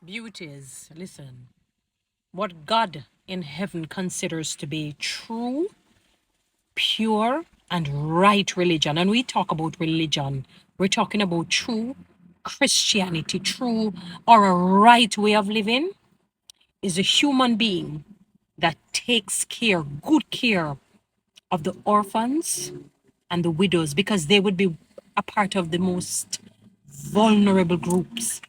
Beauties, listen. What God in heaven considers to be true, pure, and right religion. And we talk about religion. We're talking about true Christianity, true or a right way of living is a human being that takes care, good care of the orphans and the widows because they would be a part of the most vulnerable groups.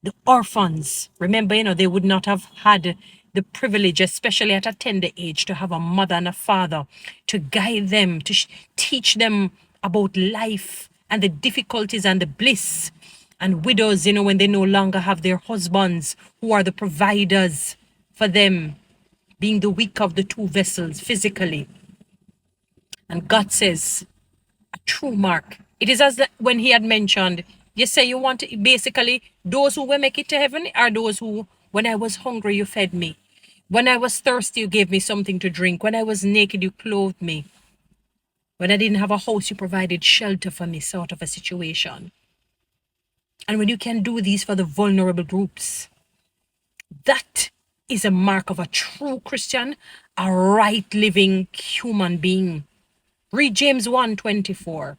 The orphans, remember, they would not have had the privilege, especially at a tender age, to have a mother and a father to guide them, to teach them about life and the difficulties and the bliss. And widows, when they no longer have their husbands who are the providers for them, being the weak of the two vessels physically. And God says, a true mark. It is as when he had mentioned, you say you want to, basically, those who will make it to heaven are those who, when I was hungry, you fed me. When I was thirsty, you gave me something to drink. When I was naked, you clothed me. When I didn't have a house, you provided shelter for me, sort of a situation. And when you can do these for the vulnerable groups, that is a mark of a true Christian, a right living human being. Read James 1:24.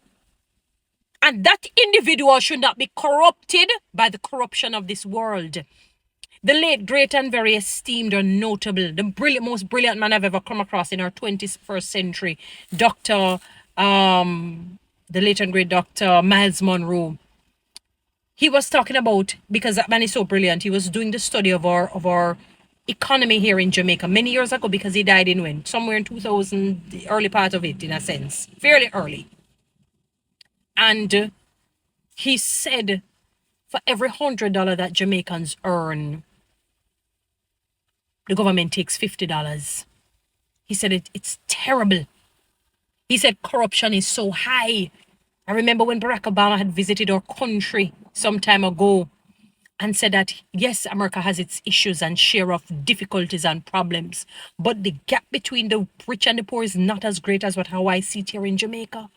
And that individual should not be corrupted by the corruption of this world. The late, great, and very esteemed and notable, the most brilliant man I've ever come across in our 21st century, the late and great Dr. Miles Monroe. He was talking about, because that man is so brilliant, he was doing the study of our economy here in Jamaica many years ago, because he died in when? Somewhere in 2000, the early part of it, in a sense. Fairly early. And he said, for every $100 that Jamaicans earn, the government takes $50. He said it's terrible. He said corruption is so high. I remember when Barack Obama had visited our country some time ago and said that, yes, America has its issues and share of difficulties and problems, but the gap between the rich and the poor is not as great as how I see it here in Jamaica.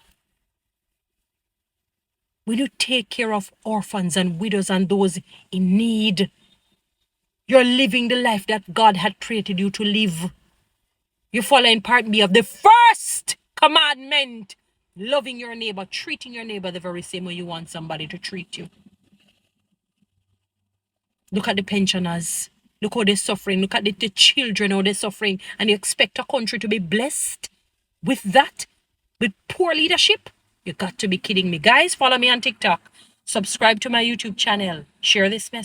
Will you take care of orphans and widows and those in need? You're living the life that God had created you to live. You're following part B of the first commandment. Loving your neighbor, treating your neighbor the very same way you want somebody to treat you. Look at the pensioners. Look how they're suffering. Look at the children, how they're suffering. And you expect a country to be blessed with that? With poor leadership? You got to be kidding me. Guys, follow me on TikTok. Subscribe to my YouTube channel. Share this message.